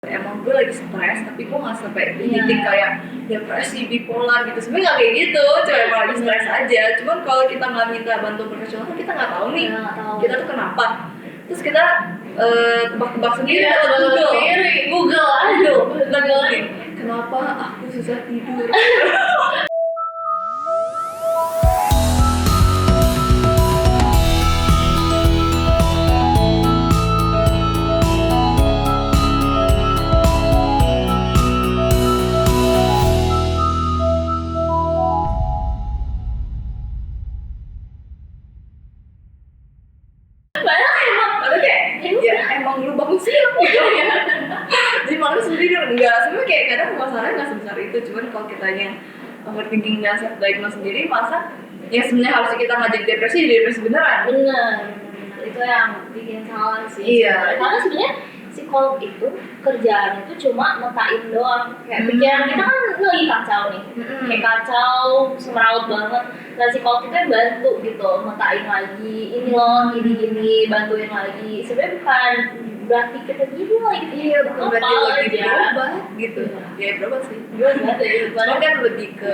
emang gue lagi stres tapi gue nggak sampai di titik kayak depresi bipolar gitu. Sebenarnya nggak kayak gitu, cuma emang lagi stres aja. Cuman kalau kita nggak minta bantuan profesional kan kita nggak tahu nih kita tuh kenapa. Terus kita tebak-tebak sendiri atau Google aduh kenapa aku susah tidur. Emang lu bangun siang gitu ya. Jadi malam sendiri enggak, sebenarnya kayak kadang masalahnya nggak sebesar itu. Cuman kalau kitanya overthinking dan self diagnose sendiri, masa yang sebenarnya harusnya kita nggak jadi depresi beneran. Bener, itu yang bikin salah sih. Iya. Karena sebenarnya psikolog itu kerjaan itu cuma metain doang. Kayak pikiran kita kan lagi kacau nih, kayak kacau, semeraut banget. Dan psikolog itu yang bantu gitu, metain lagi, ini loh, gini, bantuin lagi. Sebenarnya bukan berarti kita gini lah gitu. Iya, bukan berarti lagi berobat gitu. Ya berobat sih. Berobat ya. Cuma kan lebih ke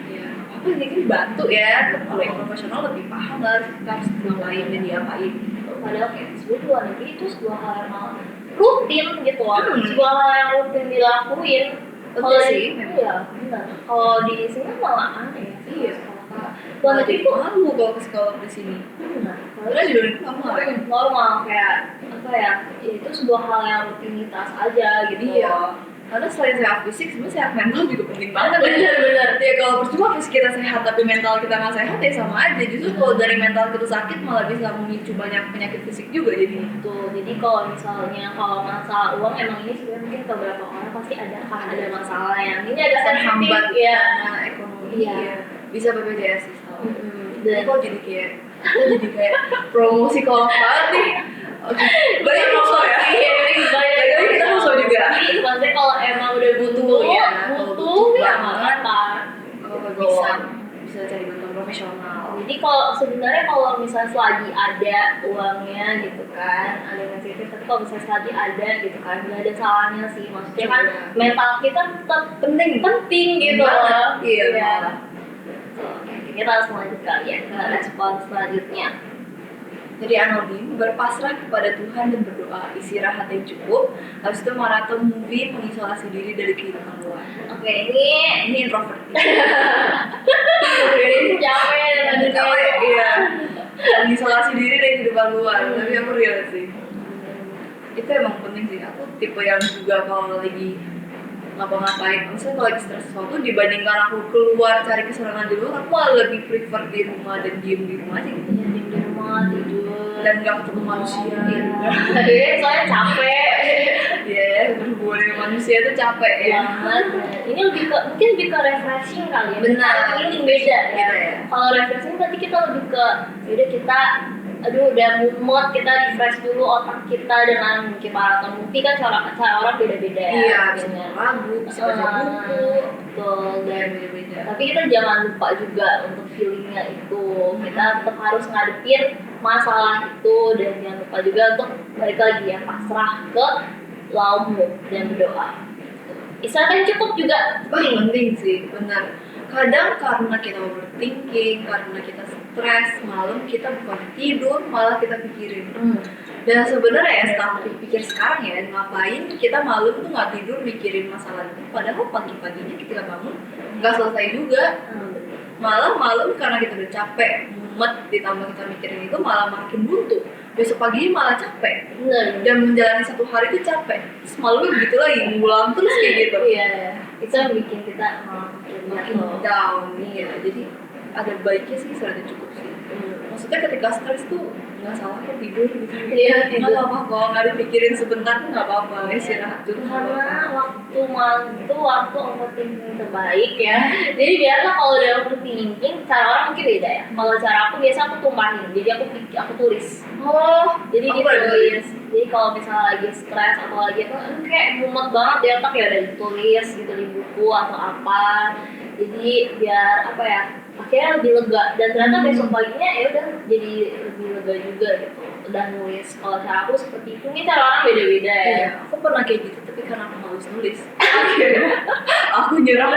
ya apa ini kan bantu ya. Kalau yang profesional lebih paham lah kita harus ngapain dan diapain. Padahal kayak sebenarnya luar negeri itu sebuah hal yang malah rutin gitu loh, sebuah hal yang rutin dilakuin. Kalau sih, iya benar. Kalau di sini malah aneh. Iya. Luar negeri itu malu kalau ke sekolah di sini. Karena di luar negeri normal ya. Normal kayak apa ya? Itu sebuah hal yang rutinitas aja gitu. Iya. Karena selain sehat fisik, sebenarnya sehat mental juga penting banget. Benar. Ya kalau percuma fisik kita sehat tapi mental kita nggak sehat ya sama aja. Justru kalau dari mental kita sakit malah bisa memicu banyak penyakit fisik juga jadi. Tuh, jadi kalau misalnya masalah uang emang ini sebenarnya mungkin beberapa orang pasti ada masalah yang ini ada terhambat ya karena ekonomi. Iya. Bisa BPJS sih. Dan kok jadi kayak promosi kalau banget nih. Oke. Banyak musuh ya. Iya, banyak kita musuh juga. Maksudnya kalau emang udah butuh ya nggak apa. Bisa cari bantuan profesional. Jadi kalau misalnya selagi ada uangnya gitu kan, ada sensitif, tapi kalau misalnya selagi ada gitu kan, nggak ada salahnya sih. Maksudnya kan mental kita tetap penting gitu loh. Iya. Oke, kita harus lanjut kali ya ke respon selanjutnya. Jadi anonim, berpasrah kepada Tuhan dan berdoa, istirahat yang cukup. Habis itu maraton movie, mengisolasi diri dari kehidupan luar. Oke, ini introvert. Ini capek. Iya. Mengisolasi diri dari kehidupan luar. Tapi aku real sih. Itu emang penting sih. Aku tipe yang juga kalau lagi ngapa-ngapain, misalnya kalau lagi stres sesuatu dibandingkan aku keluar cari kesenangan di luar, aku malah lebih prefer di rumah dan diem di rumah aja gitu. Ya, diem di rumah tidur dan nggak ketemu manusia. Soalnya capek. Iya, berhubungan dengan manusia itu capek ya. Ini mungkin lebih ke refreshing kali ya. Benar. Ini beda ya. Kalau refreshing berarti kita lebih ke yaudah kita udah mood, kita refresh dulu otak kita dengan mungkin maraton movie kan cara orang beda-beda ya. Iya, bisa lagu, bisa baca buku, betul, dan beda-beda. Tapi kita jangan lupa juga untuk feelingnya itu. Kita tetap harus ngadepin masalah itu dan jangan lupa juga untuk balik lagi ya pasrah ke laummu dan berdoa. Istirahat cukup juga penting sih, benar. Kadang karena kita overthinking, karena kita stres, malam kita bukan tidur, malah kita pikirin. Dan sebenarnya ya setelah pikir sekarang ya, ngapain kita malam tuh nggak tidur mikirin masalah itu, padahal pagi-paginya kita bangun nggak selesai juga. Malah malam karena kita udah capek, mumet, ditambah kita mikirin itu malah makin buntu. Besok paginya malah capek. Dan menjalani satu hari itu capek. Terus malamnya begitu lagi, ngulang terus kayak gitu. Iya, itu yang bikin kita makin down. Iya, jadi ada baiknya sih istirahat cukup sih. Maksudnya ketika stres tuh nggak salah kok tidur gitu. Iya, tidur. Nggak apa-apa, kalau nggak dipikirin sebentar tuh nggak apa-apa. Istirahat dulu. Karena waktu malam itu waktu overthinking terbaik ya. Jadi biasa kalau udah overthinking, cara orang mungkin beda ya. Kalau cara aku biasa aku tumpahin, jadi aku tulis. Jadi ditulis. Jadi kalau misalnya lagi stres atau lagi itu kayak mumet banget di otak ya udah ditulis gitu di buku atau apa. Jadi biar apa ya? Akhirnya lebih lega dan ternyata besok paginya ya udah jadi lebih lega juga gitu. udah nulis. Kalau cara aku seperti itu, ini cara orang beda-beda ya. Iya, aku pernah kayak gitu tapi karena aku malas nulis. Akhirnya aku nyerah.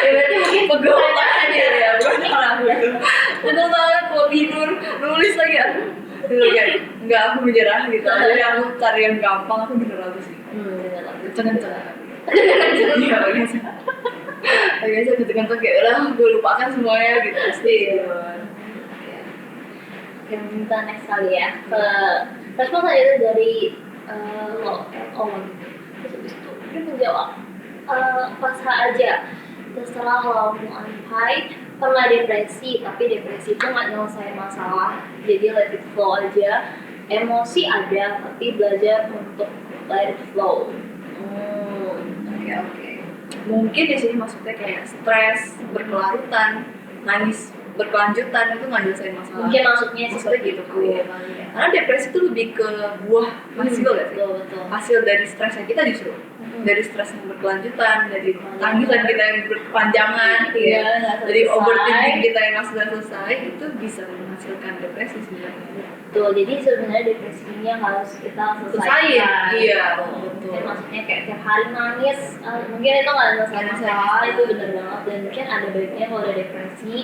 Ya berarti mungkin Pegel banget ya, bukan salah aku itu. Pegel banget mau tidur, nulis lagi aku. Kayak enggak, aku menyerah gitu. Jadi aku cari yang gampang, aku bener aku sih. bener lah. Kenceng-kenceng. Iya, biasa. Biasa kenceng-kenceng kayak udah gue lupakan semuanya gitu pasti. Oke, minta next kali ya ke respon selanjutnya dari lo gitu. Terus habis itu dia menjawab pasrah aja, terserah lo mau unhide. Pernah depresi, tapi depresi itu nggak nyelesain masalah, jadi let it flow aja. Emosi ada, tapi belajar untuk let it flow. Oke. Mungkin di sini maksudnya kayak stres berkelanjutan, nangis berkelanjutan itu nggak nyelesain masalah. Mungkin maksudnya gitu kali ya. Karena depresi itu lebih ke buah hasil ya sih. Betul. Hasil dari stresnya kita justru. Dari stres yang berkelanjutan, dari tangisan kita yang berkepanjangan, Iya, dari selesai. overthinking kita yang masih nggak selesai, itu bisa menghasilkan depresi sebenarnya. Betul, jadi sebenarnya depresinya harus kita Selesaiin, selesaikan. iya, Betul. betul. Dan maksudnya kayak tiap hari nangis, mungkin itu nggak selesai Nggak masalah, selesai. itu benar banget. Dan mungkin ada baiknya kalau ada depresi,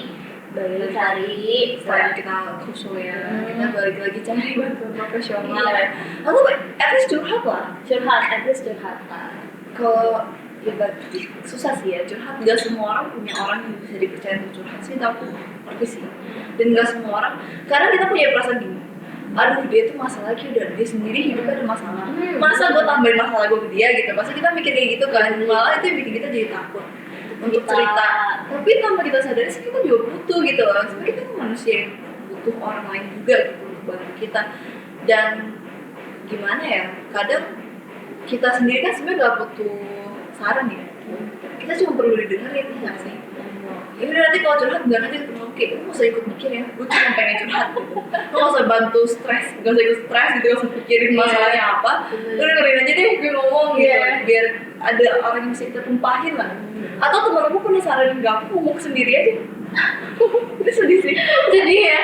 balik cari Selain kita khusus ya, kita balik lagi cari bantuan profesional. Iya. Aku at least curhat lah. curhat, at least curhat lah. Kalau ya berarti susah sih ya curhat. Gak semua orang punya orang yang bisa dipercaya untuk curhat sih, tapi aku ngerti sih. Dan gak semua orang, karena kita punya perasaan gini. Aduh dia tuh masalah lagi udah dia sendiri hidupnya ada masalah. Masa gue tambahin masalah gue ke dia gitu? Pasti kita mikir kayak gitu kan. Malah itu yang bikin kita jadi takut untuk cerita. Tapi tanpa kita sadari sih kita juga butuh gitu loh. Sebenarnya kita kan manusia yang butuh orang lain juga gitu untuk bantu kita. Dan gimana ya? Kadang kita sendiri kan sebenarnya nggak butuh saran ya. Kita cuma perlu didengerin ya nggak sih? Ya udah nanti kalau curhat nggak nanti ketemu kayak lu nggak usah ikut mikir ya, gue cuma pengen curhat gitu. Lu nggak usah bantu stres, nggak usah ikut stres gitu, nggak usah pikirin masalahnya apa. Lu dengerin aja deh gue ngomong gitu, biar ada orang yang bisa kita tumpahin lah. Atau temen aku pernah saranin gak aku ngomong sendiri aja. Itu sedih sih. Jadi ya,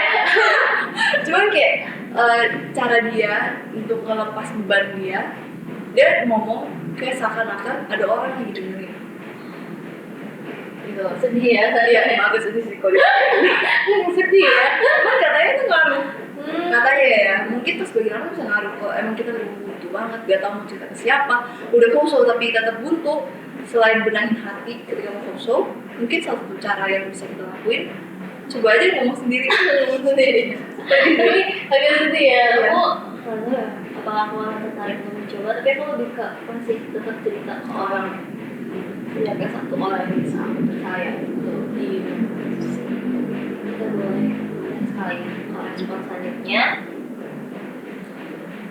Cuman kayak cara dia untuk ngelepas beban dia ngomong kayak seakan-akan ada orang yang dengerin. Gitu. sedih ya. Iya, emang agak sedih sih kalau Sedih ya. cuman katanya itu ngaruh. Katanya ya, mungkin tuh sebagian orang bisa ngaruh kalau emang kita udah buntu banget, gak tau mau cerita ke siapa, udah kosong tapi tetap buntu. Selain benahin hati ketika mau kosong, mungkin salah satu cara yang bisa kita lakuin, coba aja ngomong sendiri. Tapi agak sedih ya. Iya. Aku apakah aku akan tertarik untuk mencoba? Tapi aku lebih ke masih tetap cerita ke orang. Ya kayak satu orang yang bisa aku percaya gitu. Kita boleh sekali respon selanjutnya.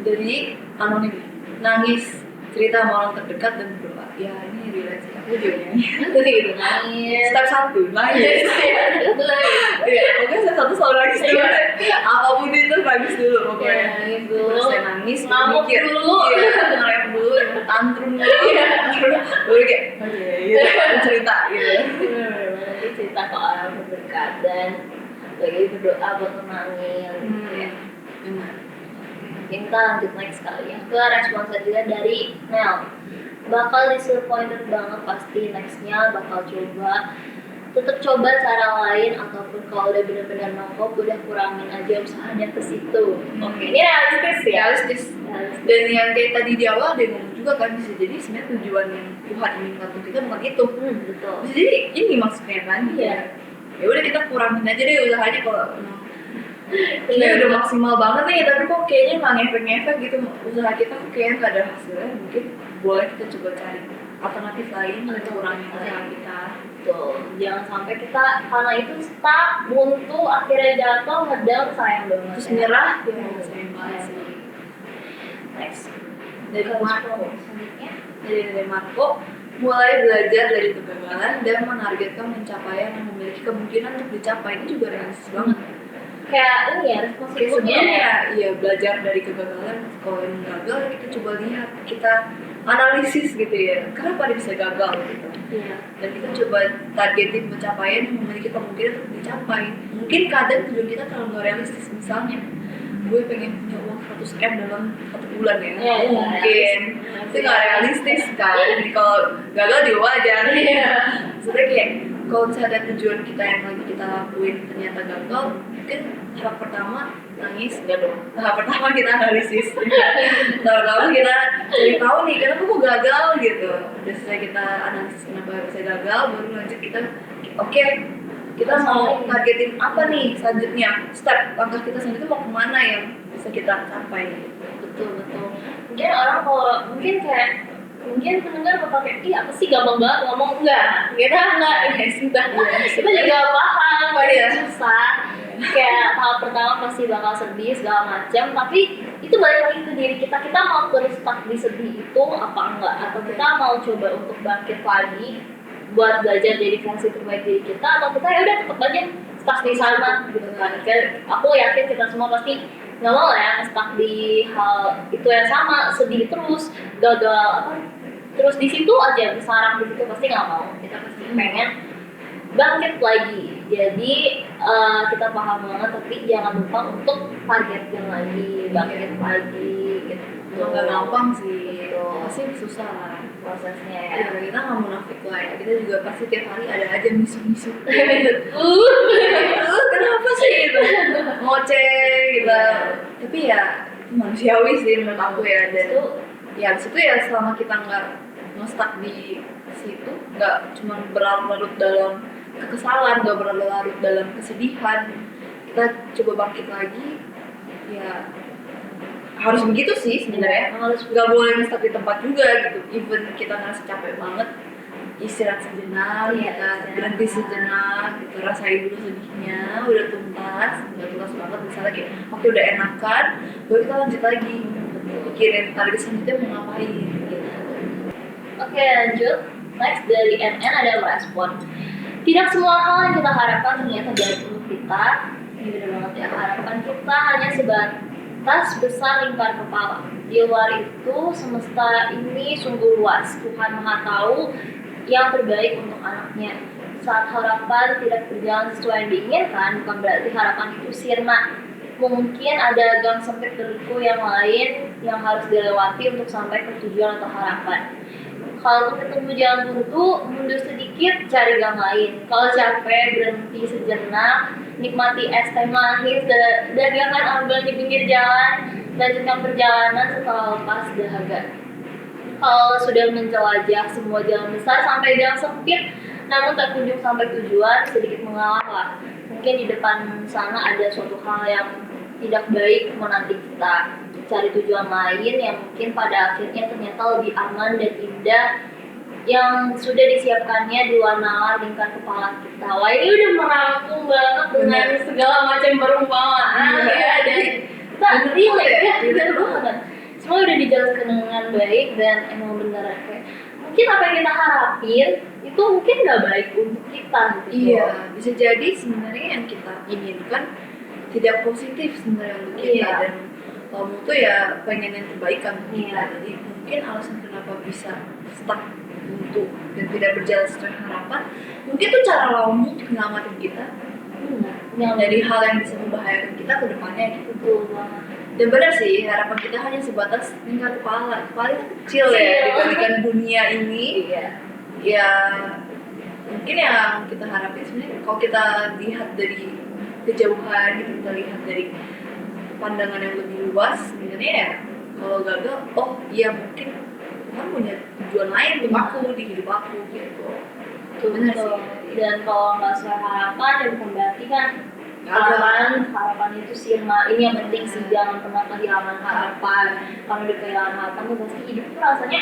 Jadi anonim, nangis, cerita sama orang terdekat dan berdoa. Ya ini relate sih, aku juga nyanyi. Gitu nangis. Step 1, nangis. Itu lagi. Iya, pokoknya step 1 selalu nangis dulu. Apapun itu nangis dulu pokoknya. Iya, nangis dulu. Terus saya nangis, Ngamuk mikir. dulu. Iya, nge-rap dulu, tantrum dulu. Baru kayak, oke, gitu, cerita gitu. Nanti cerita ke orang terdekat dan lagi berdoa buat tenangin gitu ya. Benar. Mungkin kita lanjut next kali ya ke respon selanjutnya dari Mel. Bakal disappointed banget pasti, nextnya bakal coba tetap coba cara lain, ataupun kalau udah benar-benar nongkrong udah kurangin aja usahanya ke situ. Oke, ini realistis ya. Realistis. Dan yang kayak tadi di awal dia ngomong juga kan, bisa jadi sebenarnya tujuan yang Tuhan inginkan untuk kita bukan itu. Betul. Bisa jadi ini maksudnya kan. Iya. Ya udah kita kurangin aja deh usahanya kalau ini udah maksimal banget nih, tapi kok kayaknya nggak ngefek-ngefek gitu usaha kita, kok kayaknya nggak ada hasilnya. Mungkin boleh kita coba cari alternatif lain untuk kurangin usaha kita. Betul. Jangan sampai kita karena itu stuck, buntu, akhirnya jatuh, ngedang, sayang banget. Terus ya. nyerah, ya sayang banget sih. Next. Dari Marco, Selanjutnya. dari Marco, mulai belajar dari kegagalan dan menargetkan pencapaian yang memiliki kemungkinan untuk dicapai. Ini juga realistis banget. Kayak ini ya, respon Kayak sebelumnya sebelumnya ya. ya belajar dari kegagalan. Kalau yang gagal kita coba lihat, kita analisis gitu ya, kenapa dia bisa gagal gitu. Iya. Dan kita coba targetin pencapaian yang memiliki kemungkinan untuk dicapai. Mungkin kadang tujuan kita terlalu nggak realistis, misalnya gue pengen punya uang 100 M dalam 1 bulan ya. Iya, Mungkin itu nggak realistis kan. Jadi kalau gagal juga wajar. Maksudnya kayak kalau misalnya ada tujuan kita yang lagi kita lakuin ternyata gagal, mungkin tahap pertama nangis, enggak dong. Tahap pertama kita analisis. Tahap pertama kita cari tahu nih kenapa kok gagal gitu. Terus setelah kita analisis kenapa bisa gagal, baru lanjut kita oke, kita mau targetin apa nih selanjutnya, step langkah kita selanjutnya mau kemana yang bisa kita capai. Betul. Mungkin orang kalau mungkin pendengar bakal kayak, ih apa sih gampang banget ngomong, enggak, kita enggak, kita juga paham, susah. Kayak tahap pertama pasti bakal sedih segala macam, tapi itu balik lagi ke diri kita mau terus stuck di sedih itu apa enggak, atau kita mau coba untuk bangkit lagi buat belajar jadi versi terbaik diri kita, atau kita ya udah tetap aja stuck di sana gitu kan. Kayak aku yakin kita semua pasti nggak mau ya stuck di hal itu yang sama, sedih terus, gagal terus di situ aja, bersarang di situ, pasti nggak mau. Kita pasti pengen bangkit lagi. Jadi kita paham banget, tapi jangan lupa untuk targetin lagi, bangkit lagi gitu. Nggak gampang sih, pasti susah lah prosesnya ya. Kita nggak munafik lah ya, kita juga pasti tiap hari ada aja misu-misu. Kenapa sih gitu? Ngoceh gitu. Tapi ya manusiawi sih menurut aku ya. Dan ya abis itu ya selama kita nggak nge-stuck di situ, nggak cuma berlarut-larut dalam kekesalan, nggak berlarut-larut dalam kesedihan, kita coba bangkit lagi. Ya harus begitu sih sebenarnya, harus nggak boleh nge-stuck di tempat juga gitu. Even kita ngerasa capek banget, istirahat sejenak, kita berhenti sejenak gitu, rasain dulu sedihnya, udah tuntas banget misalnya kayak oke udah enakan, baru kita lanjut lagi pikirin target selanjutnya mau ngapain gitu. Oke, lanjut. Next dari NN ada merespon, tidak semua hal yang kita harapkan ternyata baik untuk kita. Ini benar banget ya, harapan kita hanya sebatas besar lingkar kepala. Di luar itu semesta ini sungguh luas, Tuhan Maha Tahu yang terbaik untuk anaknya. Saat harapan tidak berjalan sesuai yang diinginkan, bukan berarti harapan itu sirna. Mungkin ada gang sempit berliku yang lain yang harus dilewati untuk sampai ke tujuan atau harapan. Kalau ketemu jalan buntu, mundur sedikit, cari gang lain. Kalau capek, berhenti sejenak, nikmati es teh manis, dan jangan ambil di pinggir jalan, lanjutkan perjalanan setelah lepas dahaga. Kalau sudah menjelajah semua jalan besar sampai gang sempit, namun tak kunjung sampai tujuan, sedikit mengalahlah. Mungkin di depan sana ada suatu hal yang tidak baik menanti kita. Cari tujuan lain yang mungkin pada akhirnya ternyata lebih aman dan indah yang sudah disiapkannya di luar nalar lingkar kepala kita. Wah, ini udah merangkum banget dengan segala macam perumpamaan ya, dan kita relate ya, benar banget. Semua udah dijelaskan dengan baik dan emang benar kayak mungkin apa yang kita harapin itu mungkin nggak baik untuk kita gitu. Iya, bisa jadi sebenarnya yang kita inginkan tidak positif sebenarnya untuk kita, dan kamu tuh ya pengen yang terbaik kan untuk kita. Jadi mungkin alasan kenapa bisa stuck untuk dan tidak berjalan sesuai harapan, mungkin tuh cara kamu untuk menyelamatin kita yang dari hal yang bisa membahayakan kita ke depannya gitu. Dan benar sih, harapan kita hanya sebatas lingkar kepala itu kecil ya dibandingkan dunia ini. Ya mungkin yang kita harapin sebenarnya kalau kita lihat dari kejauhan gitu, kita lihat dari pandangan yang lebih luas sebenarnya ya, kalau gagal, oh iya mungkin Tuhan punya tujuan lain untuk aku di hidup aku gitu. Benar sih. Dan kalau nggak sesuai harapan ya bukan berarti kan harapan itu sirna. Ini yang penting sih, jangan pernah kehilangan harapan. Kalau udah kehilangan harapan tuh pasti hidup tuh rasanya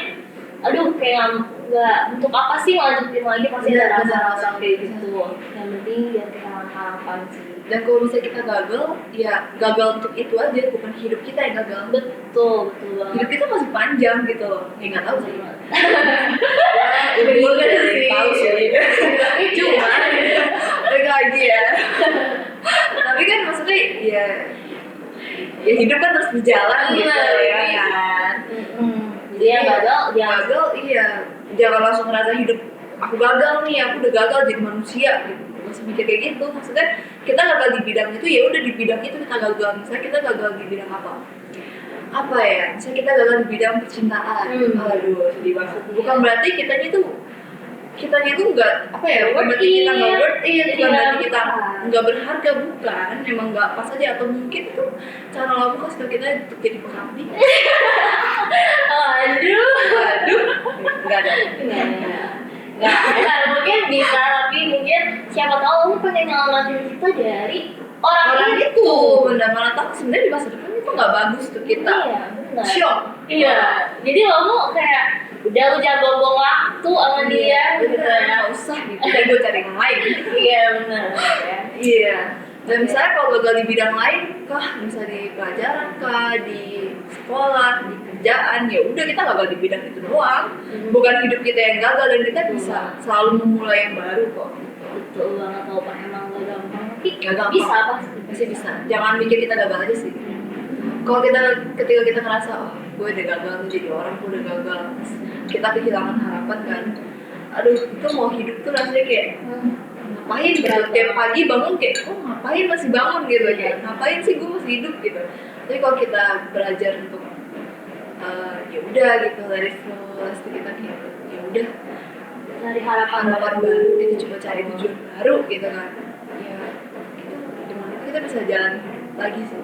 aduh kayak nggak, untuk apa sih lanjutin lagi, pasti ada rasa-rasa kayak gitu. Yang penting jangan kehilangan harapan sih. Dan kalau misalnya kita gagal, ya gagal untuk itu aja, bukan hidup kita yang gagal. Betul banget. Hidup kita masih panjang gitu loh. Ya nggak tahu sih. Bener sih. Tahu sih. Cuma balik lagi ya. Tapi kan maksudnya ya hidup kan terus berjalan gitu ya kan. Jadi yang gagal, iya. Jangan langsung ngerasa hidup aku gagal nih, aku udah gagal jadi manusia gitu. nggak usah mikir kayak gitu. Maksudnya kita gagal di bidang itu, ya udah di bidang itu kita gagal. Misalnya kita gagal di bidang apa ya, misalnya kita gagal di bidang percintaan, aduh sedih banget. Bukan berarti kitanya itu nggak apa ya, bukan berarti kita nggak worth it, bukan berarti kita nggak berharga, bukan, emang nggak pas aja. Atau mungkin itu cara Allah kasih tau kita untuk jadi pengabdi. Aduh, nggak ada. Nggak, mungkin bisa, tapi mungkin siapa tahu lu pengen nyelamatin kita dari orang itu. Benar, malah tahu sebenarnya di masa depan itu nggak bagus tuh kita. Iya, benar. Shock. Iya. Jadi lo kayak udah lu jangan buang waktu sama dia gitu ya. Nggak usah gitu. Dan gue cari yang lain. Iya benar. Iya. Dan misalnya kalau gagal di bidang lain, misalnya di pelajaran di sekolah, di kerjaan, ya udah kita gagal di bidang itu doang. Bukan hidup kita yang gagal, dan kita bisa selalu memulai yang baru kok. Betul banget, walaupun emang gak gampang, tapi Gak gampang. bisa pasti bisa. Jangan mikir kita gagal aja sih. Kalau ketika kita ngerasa, gue udah gagal jadi orang, gue udah gagal, kita kehilangan harapan kan. Aduh, itu mau hidup tuh rasanya kayak ngapain gitu. Tiap pagi bangun kayak, ngapain masih bangun gitu kayak, ngapain sih gue masih hidup gitu. Tapi kalau kita belajar untuk ya udah gitu, dari first kita kayak ya udah dari harapan baru, kita coba cari tujuan baru gitu kan. Ya itu dengan itu kita bisa jalan lagi sih,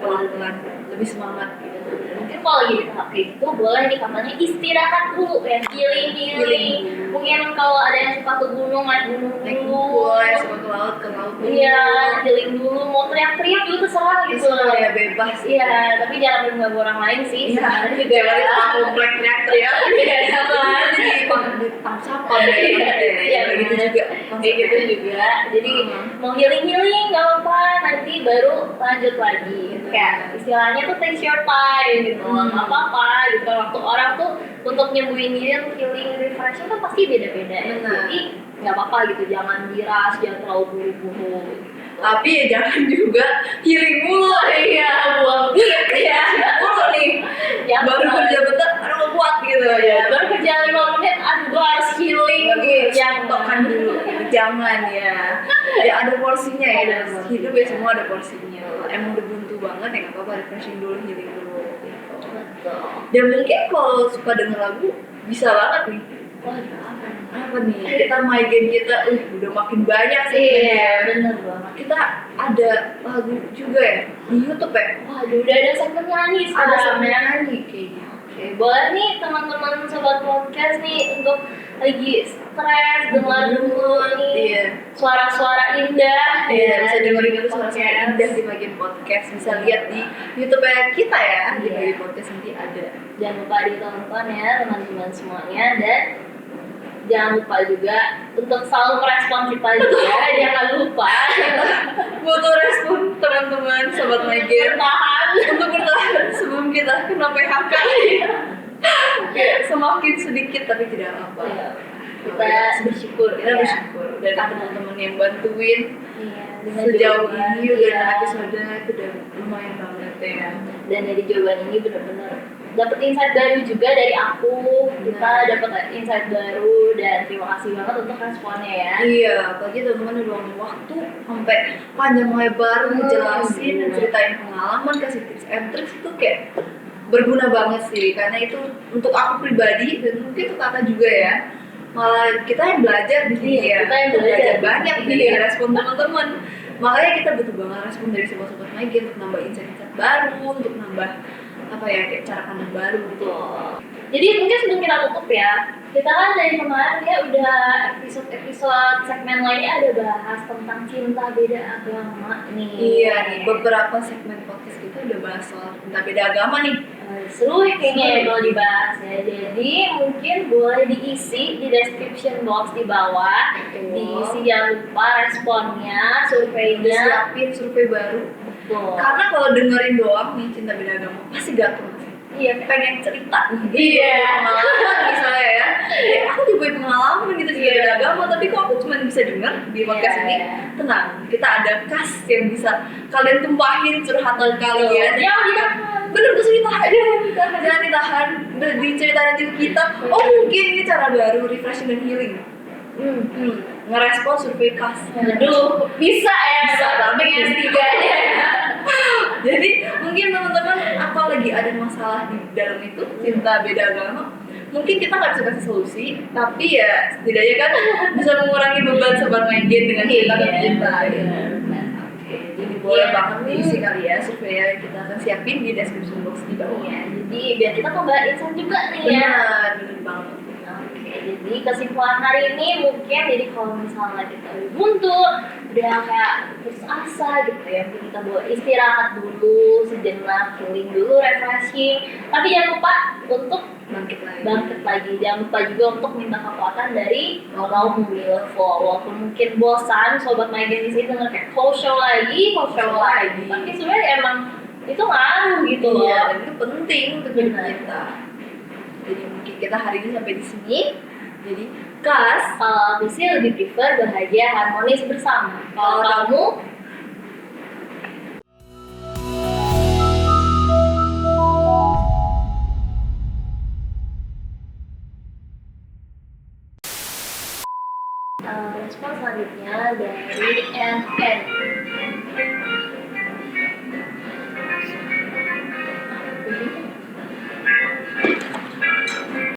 pelan-pelan, lebih semangat gitu. Mungkin kalau lagi di tahap kayak gitu boleh nih katanya istirahat dulu ya, healing. Mungkin kalau ada yang suka ke gunung, naik gunung dulu, boleh, suka ke laut dulu. Iya, healing dulu, mau teriak-teriak juga terserah gitu. Ya bebas. Iya, tapi jangan mengganggu orang lain sih. Iya, juga jangan komplek teriak-teriak. Iya, sama. Jadi ditang sapam ya. Iya, gitu juga. Kayak gitu juga. Jadi mau healing nggak apa-apa, nanti baru lanjut lagi. Kayak istilahnya tuh take your time gitu, nggak apa-apa gitu. Waktu orang tuh untuk nyembuhin diri, untuk healing, refreshing kan pasti beda-beda. Jadi nggak apa-apa gitu, jangan diras, jangan terlalu buru-buru. Tapi ya jangan juga healing mulu. Iya, buang duit ya. Mulu nih. Baru kerja bentar, aduh gak kuat gitu ya. Baru kerja 5 menit, aduh gua harus healing. Jangan tokan dulu, jangan ya. Ya ada porsinya ya. Hidup ya semua ada porsinya. Emang udah buntu banget ya, nggak apa-apa, refreshing dulu, healing dulu. Betul. Dan mungkin kalau suka denger lagu bisa banget nih. Wah, apa nih? Kita migrain kita udah makin banyak sih. Iya, bener banget. Kita ada lagu juga ya di YouTube ya. Waduh, udah ada segmen nyanyi sekarang. Ada segmen nyanyi kayaknya. Oke, boleh nih teman-teman sobat podcast nih untuk lagi stres dengar dulu nih suara-suara indah. Iya, bisa dengerin dulu suara-suara indah di bagian podcast. Bisa lihat di YouTube kita ya, di bagian podcast nanti ada. Jangan lupa ditonton ya teman-teman semuanya, dan jangan lupa juga untuk selalu merespon kita juga. Jangan lupa butuh respon teman-teman sobat Migrain untuk bertahan sebelum kita kena PHK. Semakin sedikit tapi tidak apa. Ya, kita bersyukur. Kita bersyukur dan teman-teman yang bantuin dengan sejauh jawaban, ini udah episode itu udah lumayan banget ya. Dan dari jawaban ini benar-benar dapat insight baru juga dari aku. Kita dapat insight baru dan terima kasih banget untuk responnya ya. Iya, apalagi teman-teman udah luangin waktu sampai panjang lebar ngejelasin dan ceritain pengalaman, kasih tips and tricks. Itu kayak berguna banget sih, karena itu untuk aku pribadi dan mungkin untuk kakak juga ya. Malah kita yang belajar di sini ya, kita yang belajar banyak dari respon teman-teman. Makanya kita butuh banget respon dari sobat-sobat Migrain untuk nambah insight-insight baru, untuk nambah apa ya, kayak cara pandang baru gitu. Jadi mungkin sebelum kita tutup ya, kita kan dari kemarin ya udah episode segmen lainnya ada bahas tentang cinta beda agama nih. Iya nih, beberapa segmen podcast kita udah bahas soal cinta beda agama nih. Seru ya kayaknya ya kalau dibahas ya. Jadi mungkin boleh diisi di description box di bawah. Diisi, jangan lupa responnya, surveinya. Siapin survei baru. Betul. Karena kalau dengerin doang nih cinta beda agama pasti gatel. Iya, pengen cerita. Iya. Pengalaman misalnya ya. Aku juga punya pengalaman gitu cinta beda agama, tapi kok aku cuma bisa denger di podcast ini. Tenang, kita ada kas yang bisa kalian tumpahin curhatan kalian. Ya, ditahan. Bener, terus ditahan. Jangan ditahan. Diceritain aja ke kita. Oh, mungkin ini cara baru refreshing dan healing. ngerespon survei KAS. Aduh, bisa ya, Bisa banget. dengan S3-nya ya. Jadi mungkin teman-teman apa lagi ada masalah di dalam itu, cinta beda agama, mungkin kita nggak bisa kasih solusi, tapi ya setidaknya kan bisa mengurangi beban sobat main game dengan cerita dan kita. Oke, jadi boleh banget diisi kali ya survei yang kita akan siapin di description box di bawah. Iya, jadi biar kita tambah insight juga nih ya. Bener banget. Oke, jadi kesimpulan hari ini mungkin jadi kalau misalnya kita udah buntu, udah kayak putus asa gitu ya, mungkin kita boleh istirahat dulu sejenak, healing dulu, refreshing. Tapi jangan lupa untuk bangkit lagi. Jangan lupa juga untuk minta kekuatan dari kaum beautiful. Walaupun mungkin bosan, sobat main di sini denger kayak talk show lagi. Tapi sebenarnya emang itu ngaruh gitu loh. Iya, dan itu penting untuk hidup kita. Jadi mungkin kita hari ini sampai di sini. Jadi KAS, Kalau aku sih lebih prefer bahagia harmonis bersama. Kalau kamu respon selanjutnya dari NN.